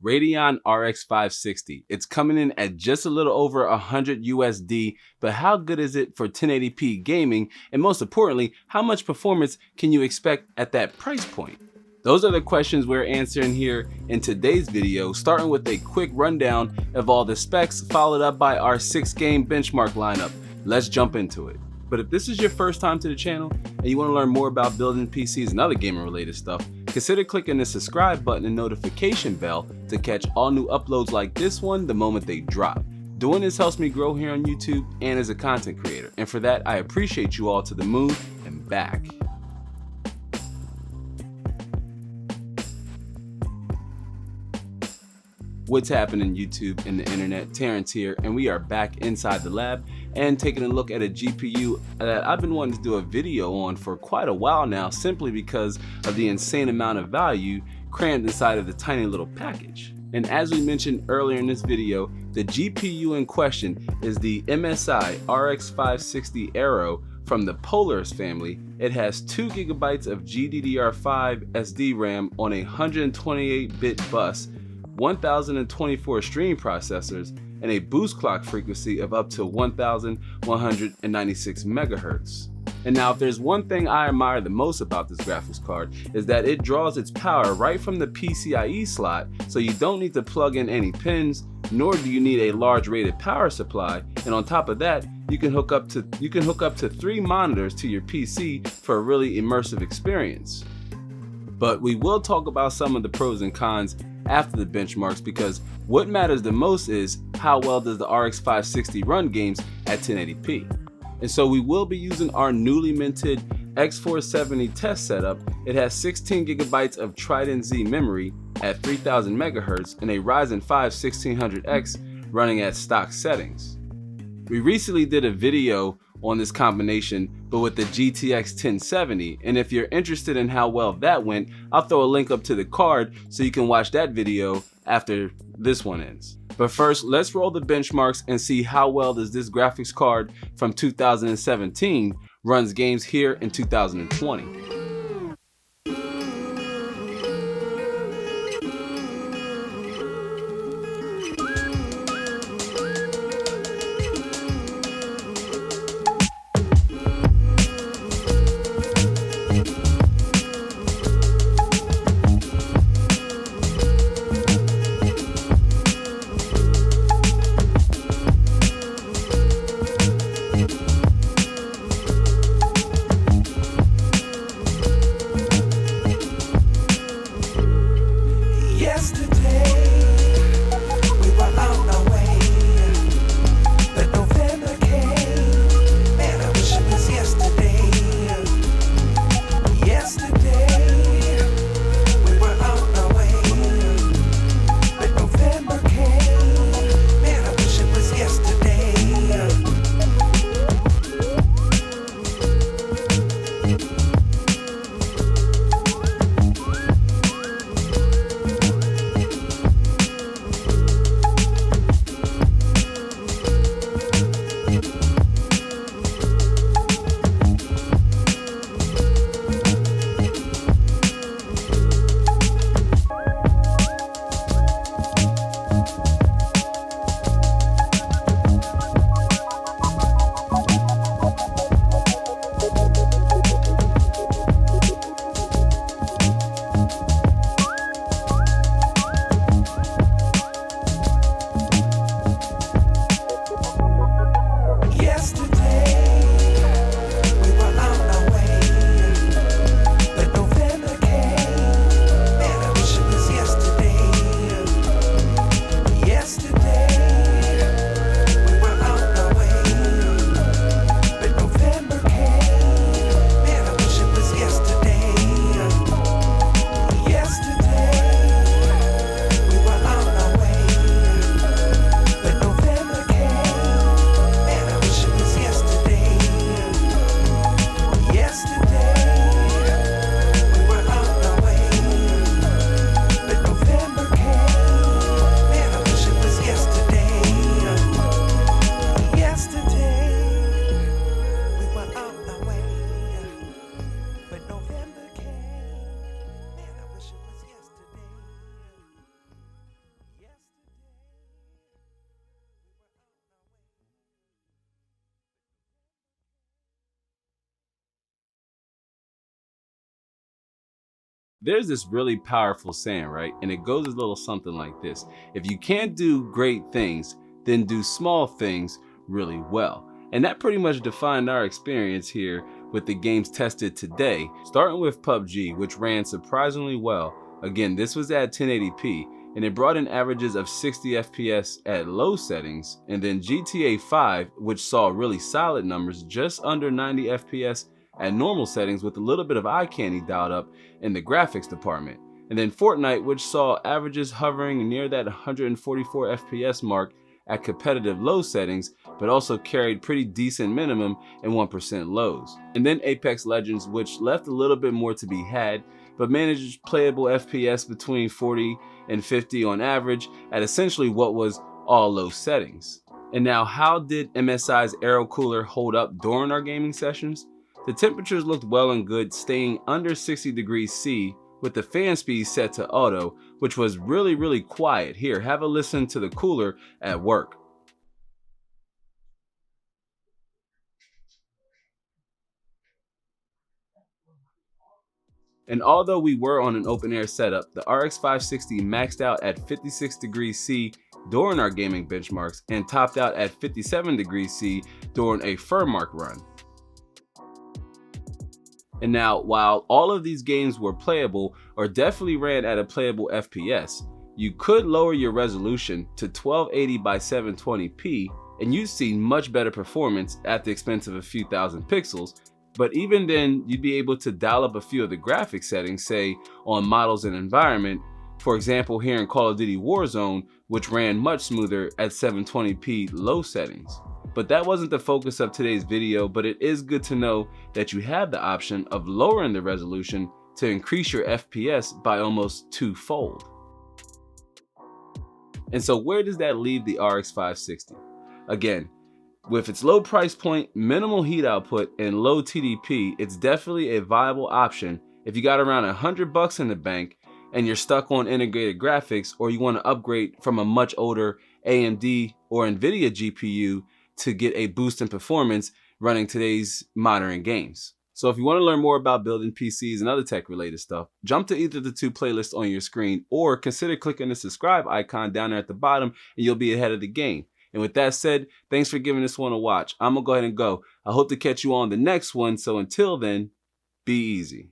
Radeon RX 560. It's coming in at just a little over 100 USD, but how good is it for 1080p gaming? And most importantly, how much performance can you expect at that price point? Those are the questions we're answering here in today's video, starting with a quick rundown of all the specs, followed up by our 6-game benchmark lineup. Let's jump into it. But if this is your first time to the channel and you want to learn more about building PCs and other gaming related stuff, consider clicking the subscribe button and notification bell to catch all new uploads like this one the moment they drop. Doing this helps me grow here on YouTube and as a content creator, and for that I appreciate you all to the moon and back. What's happening YouTube and the internet? Terrence here, and we are back inside the lab and taking a look at a GPU that I've been wanting to do a video on for quite a while now, simply because of the insane amount of value crammed inside of the tiny little package. And as we mentioned earlier in this video, the GPU in question is the MSI RX 560 Aero from the Polaris family. It has 2 GB of GDDR5 SD RAM on a 128-bit bus, 1024 stream processors, and a boost clock frequency of up to 1196 megahertz. And now, if there's one thing I admire the most about this graphics card, is that it draws its power right from the PCIe slot, so you don't need to plug in any pins, nor do you need a large rated power supply. And on top of that, you can hook up to 3 monitors to your PC for a really immersive experience. But we will talk about some of the pros and cons after the benchmarks, because what matters the most is how well does the RX 560 run games at 1080p. And so we will be using our newly minted X470 test setup. It has 16 GB of Trident Z memory at 3000 MHz and a Ryzen 5 1600X running at stock settings. We recently did a video on this combination, but with the GTX 1070, and if you're interested in how well that went, I'll throw a link up to the card so you can watch that video after this one ends. But first, let's roll the benchmarks and see how well does this graphics card from 2017 runs games here in 2020. There's this really powerful saying, right? And it goes a little something like this: if you can't do great things, then do small things really well. And that pretty much defined our experience here with the games tested today, starting with PUBG, which ran surprisingly well. Again, this was at 1080p, and it brought in averages of 60 FPS at low settings, and then GTA 5, which saw really solid numbers, just under 90 FPS at normal settings with a little bit of eye candy dialed up in the graphics department. And then Fortnite, which saw averages hovering near that 144 FPS mark at competitive low settings, but also carried pretty decent minimum and 1% lows. And then Apex Legends, which left a little bit more to be had, but managed playable FPS between 40 and 50 on average at essentially what was all low settings. And now, how did MSI's Aero Cooler hold up during our gaming sessions? The temperatures looked well and good, staying under 60 degrees C with the fan speed set to auto, which was really quiet. Here, have a listen to the cooler at work. And although we were on an open air setup, the RX 560 maxed out at 56 degrees C during our gaming benchmarks and topped out at 57 degrees C during a Furmark run. And now, while all of these games were playable or definitely ran at a playable FPS, you could lower your resolution to 1280 by 720p and you'd see much better performance at the expense of a few thousand pixels. But even then, you'd be able to dial up a few of the graphic settings, say on models and environment. For example, here in Call of Duty Warzone, which ran much smoother at 720p low settings. But that wasn't the focus of today's video, but it is good to know that you have the option of lowering the resolution to increase your FPS by almost twofold. And so where does that leave the RX 560? Again, with its low price point, minimal heat output, and low TDP, it's definitely a viable option if you got around $100 in the bank and you're stuck on integrated graphics, or you want to upgrade from a much older AMD or NVIDIA GPU to get a boost in performance running today's modern games. So if you want to learn more about building PCs and other tech related stuff, jump to either of the two playlists on your screen, or consider clicking the subscribe icon down there at the bottom and you'll be ahead of the game. And with that said, thanks for giving this one a watch. I'm gonna go ahead and go. I hope to catch you on the next one. So until then, be easy.